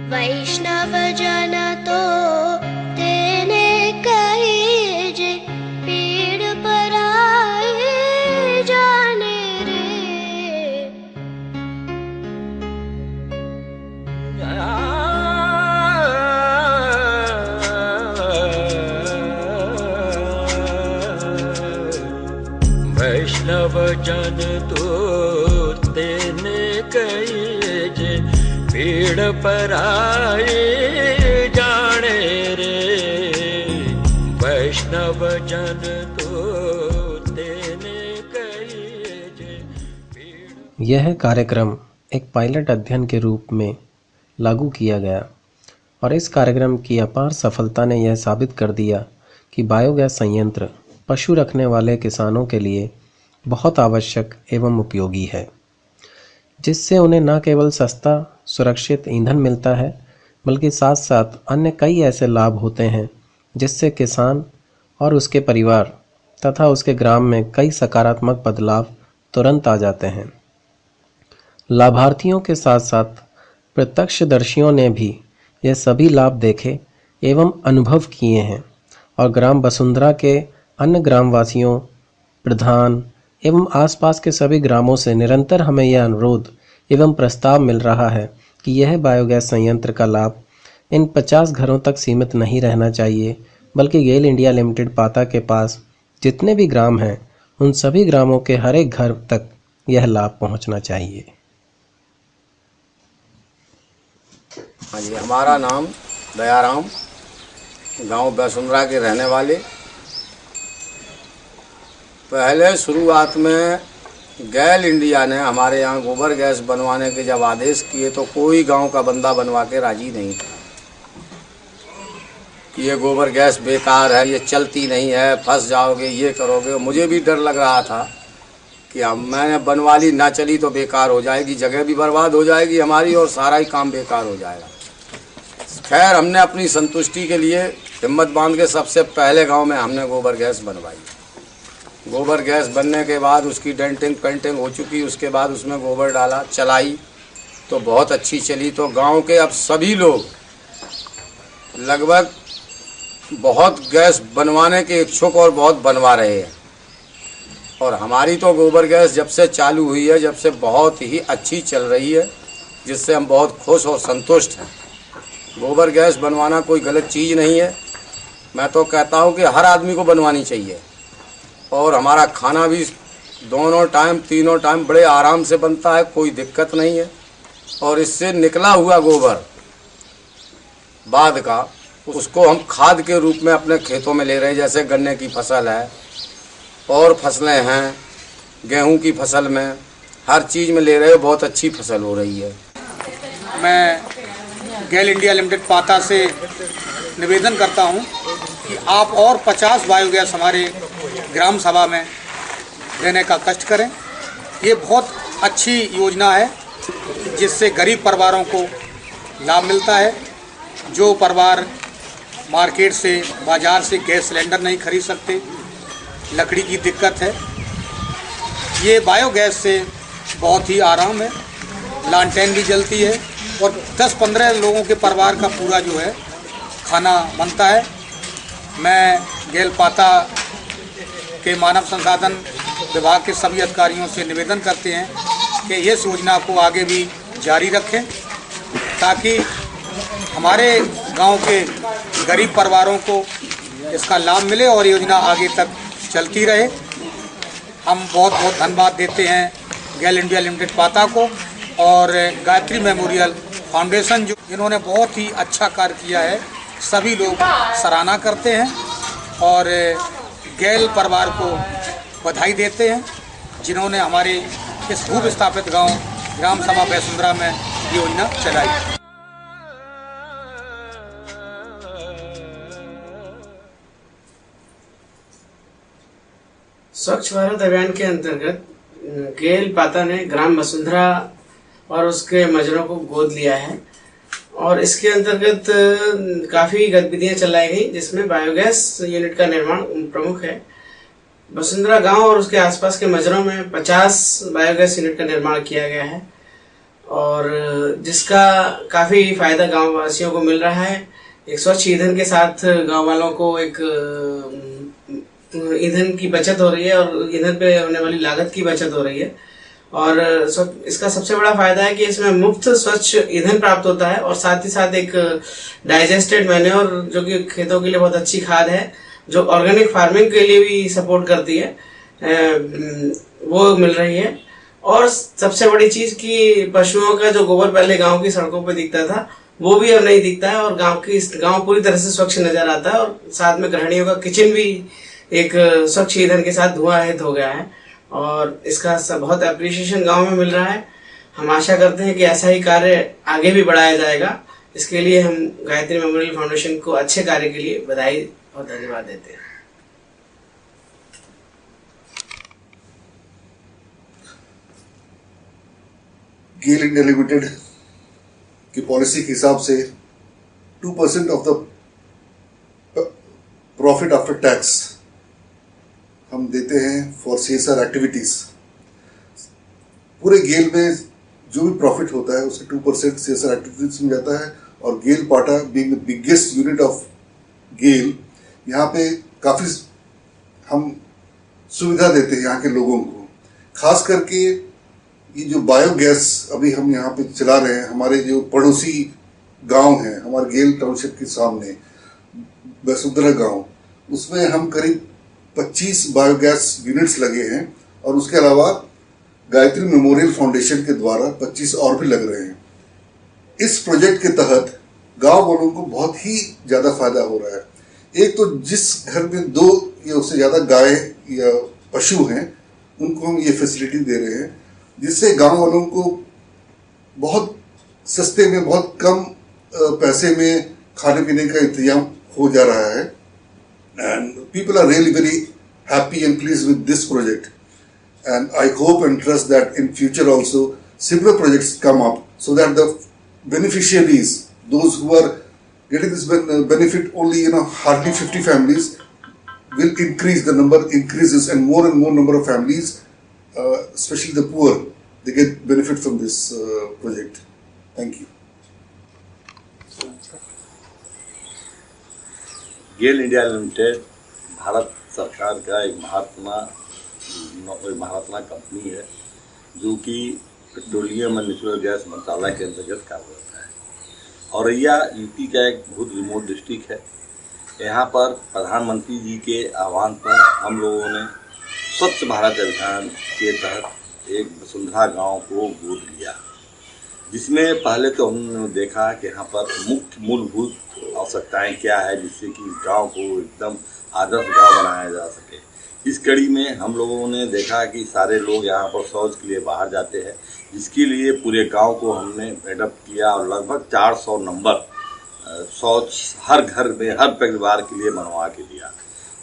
वैष्णव जन तो तेने कहीजे, पीड़ पराई जाने रे। वैष्णव जन तो तेने कहीजे, पीड़ पराई जाने रे। वैष्णव जन तो तेने कहीजे। यह कार्यक्रम एक पायलट अध्ययन के रूप में लागू किया गया और इस कार्यक्रम की अपार सफलता ने यह साबित कर दिया कि बायोगैस संयंत्र पशु रखने वाले किसानों के लिए बहुत आवश्यक एवं उपयोगी है, जिससे उन्हें न केवल सस्ता सुरक्षित ईंधन मिलता है, बल्कि साथ साथ अन्य कई ऐसे लाभ होते हैं जिससे किसान और उसके परिवार तथा उसके ग्राम में कई सकारात्मक बदलाव तुरंत आ जाते हैं। लाभार्थियों के साथ साथ प्रत्यक्षदर्शियों ने भी यह सभी लाभ देखे एवं अनुभव किए हैं और ग्राम वसुंधरा के अन्य ग्रामवासियों, प्रधान एवं आसपास के सभी ग्रामों से निरंतर हमें यह अनुरोध एवं प्रस्ताव मिल रहा है कि यह बायोगैस संयंत्र का लाभ इन 50 घरों तक सीमित नहीं रहना चाहिए, बल्कि गेल इंडिया लिमिटेड पाता के पास जितने भी ग्राम हैं उन सभी ग्रामों के हर एक घर तक यह लाभ पहुंचना चाहिए। हाँ जी, हमारा नाम दयाराम, गांव वसुंधरा के रहने वाले। पहले शुरुआत में गेल इंडिया ने हमारे यहाँ गोबर गैस बनवाने के जब आदेश किए तो कोई गांव का बंदा बनवा के राजी नहीं था कि ये गोबर गैस बेकार है, ये चलती नहीं है, फंस जाओगे, ये करोगे। मुझे भी डर लग रहा था कि मैंने बनवा ली, ना चली तो बेकार हो जाएगी, जगह भी बर्बाद हो जाएगी हमारी और सारा ही काम बेकार हो जाएगा। खैर, हमने अपनी संतुष्टि के लिए हिम्मत बांध के सबसे पहले गांव में हमने गोबर गैस बनवाई। गोबर गैस बनने के बाद उसकी डेंटिंग पेंटिंग हो चुकी, उसके बाद उसमें गोबर डाला, चलाई तो बहुत अच्छी चली। तो गांव के अब सभी लोग लगभग बहुत गैस बनवाने के इच्छुक और बहुत बनवा रहे हैं। और हमारी तो गोबर गैस जब से चालू हुई है, जब से बहुत ही अच्छी चल रही है, जिससे हम बहुत खुश और संतुष्ट हैं। गोबर गैस बनवाना कोई गलत चीज़ नहीं है, मैं तो कहता हूँ कि हर आदमी को बनवानी चाहिए। और हमारा खाना भी दोनों टाइम तीनों टाइम बड़े आराम से बनता है, कोई दिक्कत नहीं है। और इससे निकला हुआ गोबर बाद का उसको हम खाद के रूप में अपने खेतों में ले रहे हैं। जैसे गन्ने की फसल है और फसलें हैं, गेहूं की फसल में, हर चीज़ में ले रहे हो, बहुत अच्छी फसल हो रही है। मैं गेल इंडिया लिमिटेड पाता से निवेदन करता हूं कि आप और 50 बायोगैस हमारे ग्राम सभा में देने का कष्ट करें। ये बहुत अच्छी योजना है जिससे गरीब परिवारों को लाभ मिलता है। जो परिवार मार्केट से, बाज़ार से गैस सिलेंडर नहीं खरीद सकते, लकड़ी की दिक्कत है, ये बायोगैस से बहुत ही आराम है। लालटेन भी जलती है और 10-15 लोगों के परिवार का पूरा जो है खाना बनता है। मैं गेल पाता के मानव संसाधन विभाग के सभी अधिकारियों से निवेदन करते हैं कि इस योजना को आगे भी जारी रखें ताकि हमारे गांव के गरीब परिवारों को इसका लाभ मिले और योजना आगे तक चलती रहे। हम बहुत बहुत धन्यवाद देते हैं गेल इंडिया लिमिटेड पाता को और गायत्री मेमोरियल फाउंडेशन, जो इन्होंने बहुत ही अच्छा कार्य किया है। सभी लोग सराहना करते हैं और गेल परिवार को बधाई देते हैं जिन्होंने हमारे इस भू विस्थापित गांव ग्राम सभा वसुंधरा में योजना चलाई। स्वच्छ भारत अभियान के अंतर्गत गेल पाता ने ग्राम वसुंधरा और उसके मजरों को गोद लिया है और इसके अंतर्गत काफ़ी गतिविधियां चलाई गई, जिसमें बायोगैस यूनिट का निर्माण प्रमुख है। वसुंधरा गांव और उसके आसपास के मजरों में 50 बायोगैस यूनिट का निर्माण किया गया है और जिसका काफ़ी फ़ायदा गांव वासियों को मिल रहा है। एक स्वच्छ ईंधन के साथ गांव वालों को एक ईंधन की बचत हो रही है और ईंधन पे होने वाली लागत की बचत हो रही है। और इसका सबसे बड़ा फायदा है कि इसमें मुफ्त स्वच्छ ईंधन प्राप्त होता है और साथ ही साथ एक डाइजेस्टेड मैन्योर जो कि खेतों के लिए बहुत अच्छी खाद है, जो ऑर्गेनिक फार्मिंग के लिए भी सपोर्ट करती है, वो मिल रही है। और सबसे बड़ी चीज कि पशुओं का जो गोबर पहले गांव की सड़कों पर दिखता था वो भी अब नहीं दिखता है और गांव पूरी तरह से स्वच्छ नजर आता है। और साथ में गृहिणियों का किचन भी एक स्वच्छ ईंधन के साथ धुआं रहित हो गया है और इसका बहुत अप्रिशिएशन गांव में मिल रहा है। हम आशा करते हैं कि ऐसा ही कार्य आगे भी बढ़ाया जाएगा। इसके लिए हम गायत्री मेमोरियल फाउंडेशन को अच्छे कार्य के लिए बधाई और धन्यवाद देते हैं। गेल इंडिया लिमिटेड की पॉलिसी के हिसाब से 2% of the profit after tax हम देते हैं फॉर CSR एक्टिविटीज। पूरे गेल में जो भी प्रॉफिट होता है उससे 2% CSR एक्टिविटीज में जाता है। और GAIL Pata being the biggest unit of GAIL, यहाँ पे काफ़ी हम सुविधा देते हैं यहाँ के लोगों को। खास करके ये जो बायोगैस अभी हम यहाँ पे चला रहे हैं, हमारे जो पड़ोसी गांव हैं, हमारे गेल टाउनशिप के सामने वसुंधरा गांव, उसमें हम करीब 25 बायोगैस यूनिट्स लगे हैं और उसके अलावा गायत्री मेमोरियल फाउंडेशन के द्वारा 25 और भी लग रहे हैं। इस प्रोजेक्ट के तहत गांव वालों को बहुत ही ज़्यादा फायदा हो रहा है। एक तो जिस घर में 2 या उससे ज़्यादा गाय या पशु हैं उनको हम ये फैसिलिटी दे रहे हैं, जिससे गांव वालों को बहुत सस्ते में, बहुत कम पैसे में खाने पीने का इंतजाम हो जा रहा है। And people are really very happy and please with this project and I hope and trust that in future also similar projects come up so that the beneficiaries, those who are getting this benefit only, hardly 50 families, will increase, the number increases and more number of families, especially the poor, they get benefit from this project. Thank you. GAIL India limited Bharat सरकार का एक महात्मा company है जो कि petroleum and natural gas मंत्रालय के अंतर्गत कार्यरत है। औरैया यूपी का एक बहुत रिमोट डिस्ट्रिक्ट है। यहाँ पर प्रधानमंत्री जी के आह्वान पर हम लोगों ने स्वच्छ भारत अभियान के तहत एक वसुंधरा गांव को गोद लिया, जिसमें पहले तो हमने देखा कि यहाँ पर मुख्य मूलभूत आवश्यकताएं क्या है जिससे कि गांव को एकदम आदर्श गांव बनाया जा सके। इस कड़ी में हम लोगों ने देखा कि सारे लोग यहाँ पर शौच के लिए बाहर जाते हैं, जिसके लिए पूरे गांव को हमने एडप्ट किया और लगभग 400 नंबर शौच हर घर में, हर परिवार के लिए बनवा के दिया।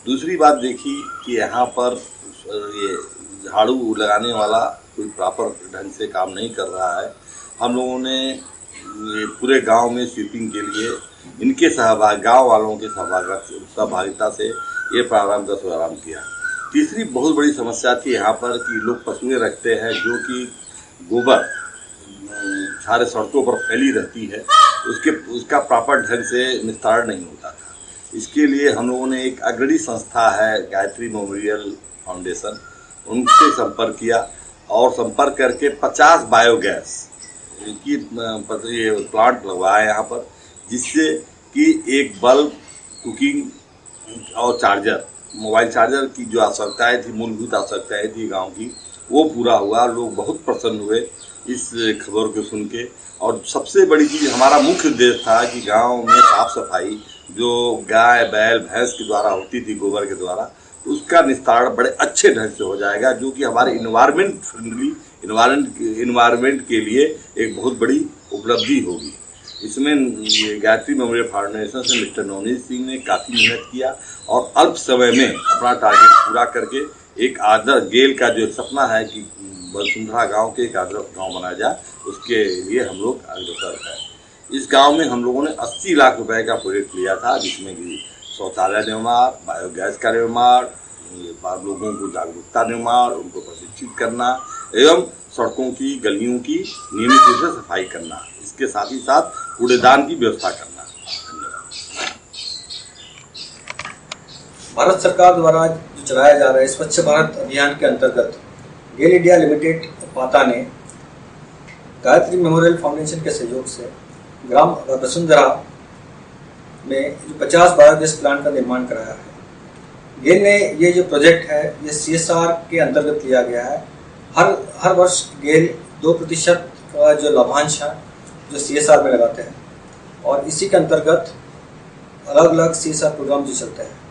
दूसरी बात देखी कि यहाँ पर ये झाड़ू लगाने वाला कोई प्रॉपर ढंग से काम नहीं कर रहा है। हम लोगों ने ये पूरे गांव में स्वीपिंग के लिए इनके गांव वालों के सहभागिता से ये प्रारंभ का शुभारम्भ किया। तीसरी बहुत बड़ी समस्या थी यहाँ पर कि लोग पशुएं रखते हैं जो कि गोबर सारे सड़कों पर फैली रहती है, उसका प्रॉपर ढंग से निस्तारण नहीं होता था। इसके लिए हम लोगों ने एक अग्रणी संस्था है गायत्री मेमोरियल फाउंडेशन, उनसे संपर्क किया और संपर्क करके 50 बायोगैस की ये प्लांट लगवाया यहाँ पर, जिससे कि एक बल्ब, कुकिंग और चार्जर, मोबाइल चार्जर की जो आवश्यकताएँ थी, मूलभूत आवश्यकताएँ थी गांव की, वो पूरा हुआ। लोग बहुत प्रसन्न हुए इस खबर को सुन के। और सबसे बड़ी चीज़ हमारा मुख्य उद्देश्य था कि गांव में साफ सफाई जो गाय बैल भैंस के द्वारा होती थी गोबर के द्वारा, उसका निस्तारण बड़े अच्छे ढंग से हो जाएगा, जो कि हमारे इन्वायरमेंट फ्रेंडली इन्वायरमेंट के लिए एक बहुत बड़ी उपलब्धि होगी। इसमें गायत्री मेमोरियल फाउंडेशन से मिस्टर नवनीत सिंह ने काफ़ी मेहनत किया और अल्प समय में अपना टारगेट पूरा करके एक आदर्श गेल का जो सपना है कि वसुंधरा गांव के एक आदर्श गांव बनाया जाए, उसके लिए हम लोग अग्रसर हैं। इस गांव में हम लोगों ने 80 लाख रुपए का प्रोजेक्ट लिया था, जिसमें कि शौचालय निर्माण, बायोगैस का निर्माण, लोगों को जागरूकता निर्माण, उनको प्रशिक्षित करना एवं सड़कों की, गलियों की नियमित रूप से सफाई करना, इसके साथ ही साथ कूड़ेदान की व्यवस्था करना। भारत सरकार द्वारा जो चलाया जा रहा है स्वच्छ भारत अभियान के अंतर्गत गेल इंडिया लिमिटेड पाता ने गायत्री मेमोरियल फाउंडेशन के सहयोग से ग्राम वसुंधरा में जो 50 बायोगैस प्लांट का निर्माण कराया है। गेल ने ये जो प्रोजेक्ट है ये CSR के अंतर्गत लिया गया है। हर वर्ष गेल 2% का जो लाभांश है जो CSR में लगाते हैं और इसी के अंतर्गत अलग अलग CSR प्रोग्राम जो चलते हैं।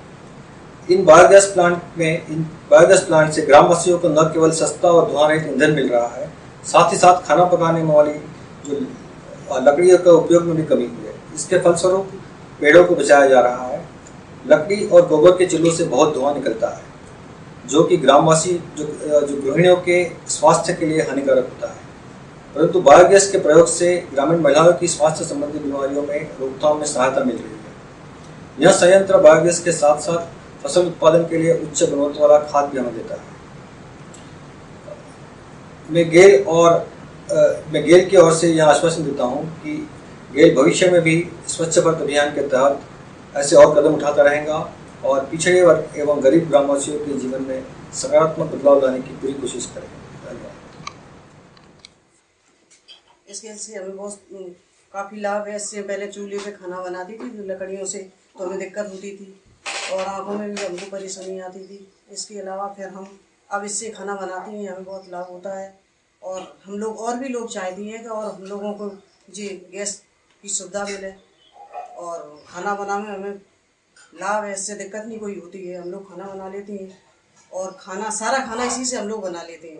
इन बायोगैस प्लांट से ग्रामवासियों को न केवल सस्ता और धुआं रहित ईंधन मिल रहा है, साथ ही साथ खाना पकाने वाली जो लकड़ियों का उपयोग में भी कमी हुई है। इसके फलस्वरूप पेड़ों को बचाया जा रहा है। लकड़ी और गोबर के चूल्हों से बहुत धुआं निकलता है जो कि ग्रामवासी जो गृहिणियों के स्वास्थ्य के लिए हानिकारक होता है, परंतु बायोगैस के प्रयोग से ग्रामीण महिलाओं की स्वास्थ्य संबंधी बीमारियों में रोकथाम में सहायता मिल रही है। यह संयंत्र बायोगैस के साथ साथ फसल उत्पादन के लिए उच्च गुणवत्ता वाला खाद भी हमें देता है। मैं गेल की ओर से यह आश्वासन देता हूं कि गेल भविष्य में भी स्वच्छ भारत अभियान के तहत ऐसे और कदम उठाता रहेगा और पिछड़े वर्ग एवं गरीब ग्रामवासियों के जीवन में सकारात्मक बदलाव लाने की पूरी कोशिश करेगा। धन्यवाद। इसके से हमें बहुत काफ़ी लाभ है। इससे पहले चूल्हे पे खाना बनाती थी जो लकड़ियों से, तो हमें दिक्कत होती थी और आँखों में भी हमको परेशानी आती थी। इसके अलावा फिर हम अब इससे खाना बनाते हैं, हमें बहुत लाभ होता है और हम लोग और भी लोग चाहती हैं कि और हम लोगों को जी गैस की सुविधा मिले और खाना बनाने में हमें लाभ है। इससे दिक्कत नहीं कोई होती है, हम लोग खाना बना लेते हैं और सारा खाना इसी से हम लोग बना लेते हैं,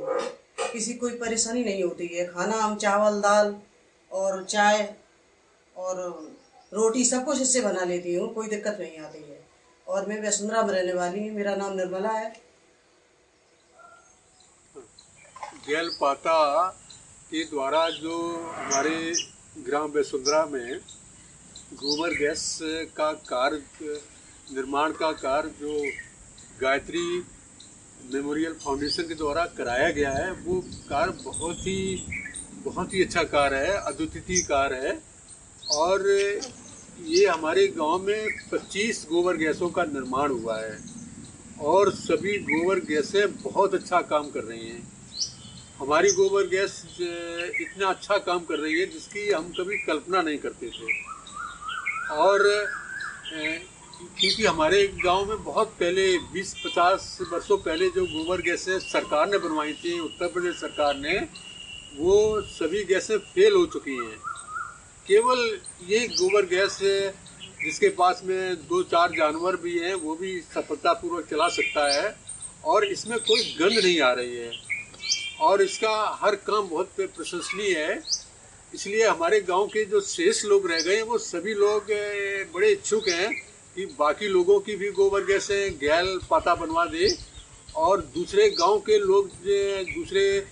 किसी कोई परेशानी नहीं होती है। खाना हम चावल, दाल और चाय और रोटी सब कुछ इससे बना लेती हूँ, कोई दिक्कत नहीं आती है। और मैं वसुंधरा में रहने वाली हूँ, मेरा नाम निर्मला है। गेल पाता के द्वारा जो हमारे ग्राम वसुंधरा में गोबर गैस का कार्य, निर्माण का कार्य जो गायत्री मेमोरियल फाउंडेशन के द्वारा कराया गया है, वो कार्य बहुत ही अच्छा कार्य है, अद्वितीय कार्य है। और ये हमारे गांव में 25 गोबर गैसों का निर्माण हुआ है और सभी गोबर गैसें बहुत अच्छा काम कर रही हैं। हमारी गोबर गैस इतना अच्छा काम कर रही है जिसकी हम कभी कल्पना नहीं करते थे। और क्योंकि हमारे गांव में बहुत पहले 20-50 वर्षों पहले जो गोबर गैसें सरकार ने बनवाई थी, उत्तर प्रदेश सरकार ने, वो सभी गैसें फेल हो चुकी हैं। केवल ये गोबर गैस जिसके पास में 2-4 जानवर भी हैं वो भी सफलतापूर्वक चला सकता है और इसमें कोई गंध नहीं आ रही है और इसका हर काम बहुत प्रशंसनीय है। इसलिए हमारे गांव के जो शेष लोग रह गए हैं वो सभी लोग बड़े इच्छुक हैं कि बाकी लोगों की भी गोबर गैसें गेल पाता बनवा दे और दूसरे गांव के लोग, दूसरे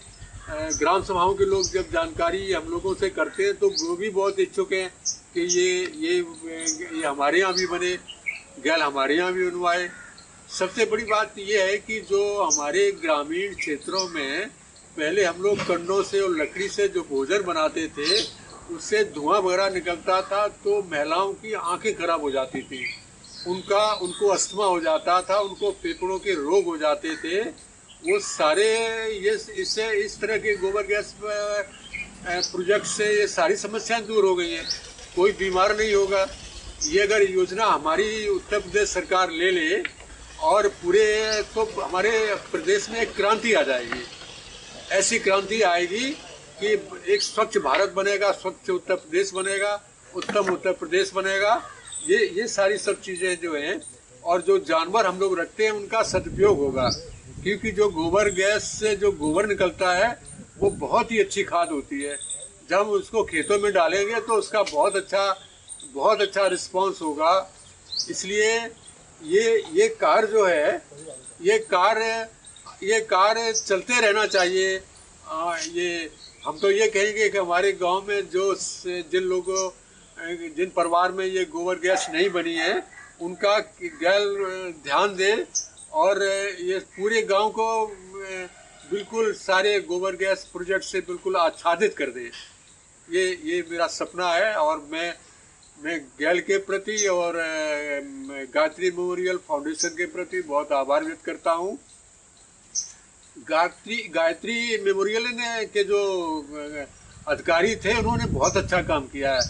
ग्राम सभाओं के लोग जब जानकारी हम लोगों से करते हैं तो वो भी बहुत इच्छुक हैं कि ये हमारे यहाँ भी बने, गेल हमारे यहाँ भी बनवाए। सबसे बड़ी बात ये है कि जो हमारे ग्रामीण क्षेत्रों में पहले हम लोग कंडों से और लकड़ी से जो भोजन बनाते थे उससे धुआं वगैरह निकलता था तो महिलाओं की आंखें खराब हो जाती थी, उनको अस्थमा हो जाता था, उनको फेफड़ों के रोग हो जाते थे। वो सारे इससे इस तरह के गोबर गैस प्रोजेक्ट से ये सारी समस्याएं दूर हो गई हैं, कोई बीमार नहीं होगा। ये अगर योजना हमारी उत्तर प्रदेश सरकार ले ले और पूरे, तो हमारे प्रदेश में एक क्रांति आ जाएगी। ऐसी क्रांति आएगी कि एक स्वच्छ भारत बनेगा, स्वच्छ उत्तर प्रदेश बनेगा, उत्तम उत्तर प्रदेश बनेगा। ये सारी सब चीज़ें जो हैं और जो जानवर हम लोग रखते हैं उनका सदुपयोग होगा, क्योंकि जो गोबर गैस से जो गोबर निकलता है वो बहुत ही अच्छी खाद होती है। जब उसको खेतों में डालेंगे तो उसका बहुत अच्छा रिस्पांस होगा। इसलिए ये कार्य जो है, ये कार्य चलते रहना चाहिए। हम तो ये कहेंगे कि हमारे गांव में जिन परिवार में ये गोबर गैस नहीं बनी है उनका ध्यान दे और ये पूरे गांव को बिल्कुल सारे गोबर गैस प्रोजेक्ट से बिल्कुल आच्छादित कर दे। ये मेरा सपना है और मैं गैल के प्रति और गायत्री मेमोरियल फाउंडेशन के प्रति बहुत आभार व्यक्त करता हूँ। गायत्री मेमोरियल ने के जो अधिकारी थे उन्होंने बहुत अच्छा काम किया है,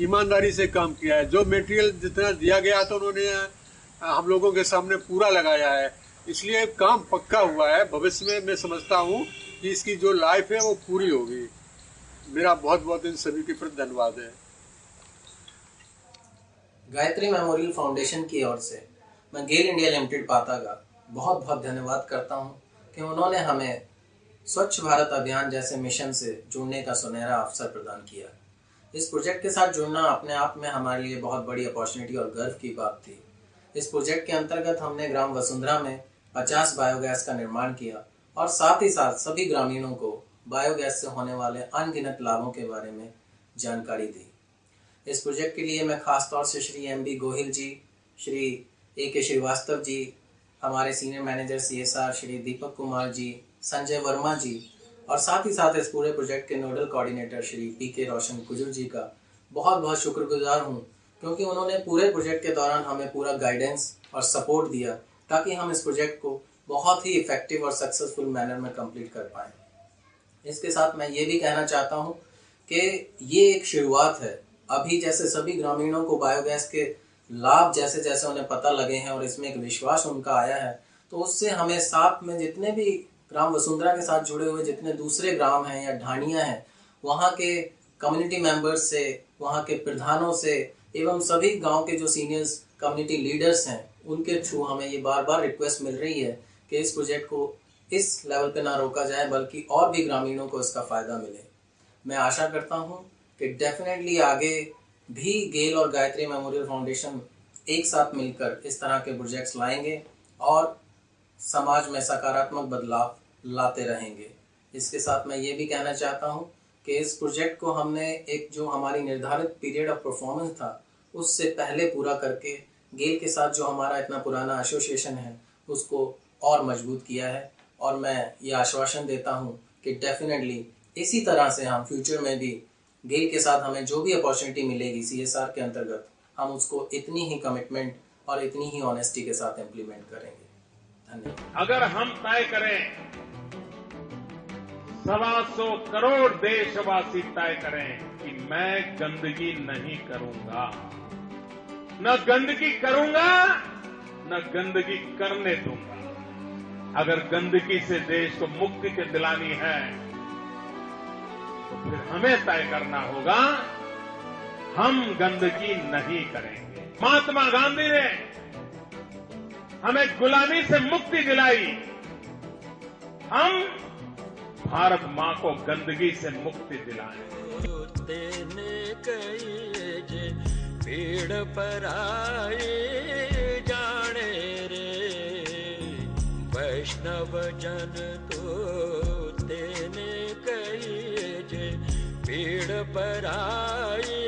ईमानदारी से काम किया है। जो मटेरियल जितना दिया गया था उन्होंने हम लोगों के सामने पूरा लगाया है, इसलिए काम पक्का हुआ है। भविष्य में मैं समझता हूँ कि इसकी जो लाइफ है वो पूरी होगी। मेरा बहुत बहुत इन सभी के प्रति धन्यवाद है। गायत्री मेमोरियल फाउंडेशन की ओर से मैं गेल इंडिया लिमिटेड पाता का बहुत बहुत धन्यवाद करता हूं कि उन्होंने हमें स्वच्छ भारत अभियान जैसे मिशन से जुड़ने का सुनहरा अवसर प्रदान किया। इस प्रोजेक्ट के साथ जुड़ना अपने आप में हमारे लिए बहुत बड़ी अपॉर्चुनिटी और गर्व की बात थी। इस प्रोजेक्ट के अंतर्गत हमने ग्राम वसुंधरा में 50 बायोगैस का निर्माण किया और साथ ही साथ सभी ग्रामीणों को बायोगैस से होने वाले अनगिनत लाभों के बारे में जानकारी दी। इस प्रोजेक्ट के लिए मैं खास तौर से श्री MB गोहिल जी, श्री AK श्रीवास्तव जी, हमारे senior manager CSR Shri Deepak Kumar ji, Sanjay Verma जी और साथ ही साथ इस पूरे प्रोजेक्ट के नोडल कोऑर्डिनेटर श्री PK रोशन कुजुर जी का बहुत बहुत शुक्रगुजार हूँ, क्योंकि उन्होंने पूरे प्रोजेक्ट के दौरान हमें पूरा गाइडेंस और सपोर्ट दिया ताकि हम इस प्रोजेक्ट को बहुत ही इफेक्टिव और सक्सेसफुल मैनर में कंप्लीट कर पाएँ। इसके साथ मैं ये भी कहना चाहता हूँ कि ये एक शुरुआत है। अभी जैसे सभी ग्रामीणों को बायोगैस के लाभ जैसे जैसे उन्हें पता लगे हैं और इसमें एक विश्वास उनका आया है, तो उससे हमें साथ में जितने भी ग्राम वसुंधरा के साथ जुड़े हुए जितने दूसरे ग्राम हैं या ढाणियाँ हैं, वहाँ के कम्युनिटी मेंबर्स से, वहाँ के प्रधानों से एवं सभी गांव के जो सीनियर्स कम्युनिटी लीडर्स हैं, उनके थ्रू हमें ये बार बार रिक्वेस्ट मिल रही है कि इस प्रोजेक्ट को इस लेवल पे ना रोका जाए, बल्कि और भी ग्रामीणों को इसका फ़ायदा मिले। मैं आशा करता हूँ कि डेफिनेटली आगे भी गेल और गायत्री मेमोरियल फाउंडेशन एक साथ मिलकर इस तरह के प्रोजेक्ट्स लाएंगे और समाज में सकारात्मक बदलाव लाते रहेंगे। इसके साथ मैं ये भी कहना चाहता हूँ कि इस प्रोजेक्ट को हमने एक जो हमारी निर्धारित पीरियड ऑफ परफॉर्मेंस था उससे पहले पूरा करके गेल के साथ जो हमारा इतना पुराना एसोसिएशन है उसको और मजबूत किया है। और मैं ये आश्वासन देता हूँ कि डेफिनेटली इसी तरह से हम फ्यूचर में भी गेल के साथ हमें जो भी अपॉर्चुनिटी मिलेगी CSR के अंतर्गत, हम उसको इतनी ही कमिटमेंट और इतनी ही ऑनेस्टी के साथ इम्प्लीमेंट करेंगे। धन्यवाद। अगर हम तय करें, 125 करोड़ देशवासी तय करें कि मैं गंदगी नहीं करूंगा, न गंदगी करूंगा, न गंदगी करने दूंगा। अगर गंदगी से देश को मुक्ति दिलानी है तो फिर हमें तय करना होगा, हम गंदगी नहीं करेंगे। महात्मा गांधी ने हमें गुलामी से मुक्ति दिलाई, हम भारत मां को गंदगी से मुक्ति दिलाएं। पेड़ पर आए जाने रे, वैष्णव जन तो तेने कही जे, पेड़ पर आए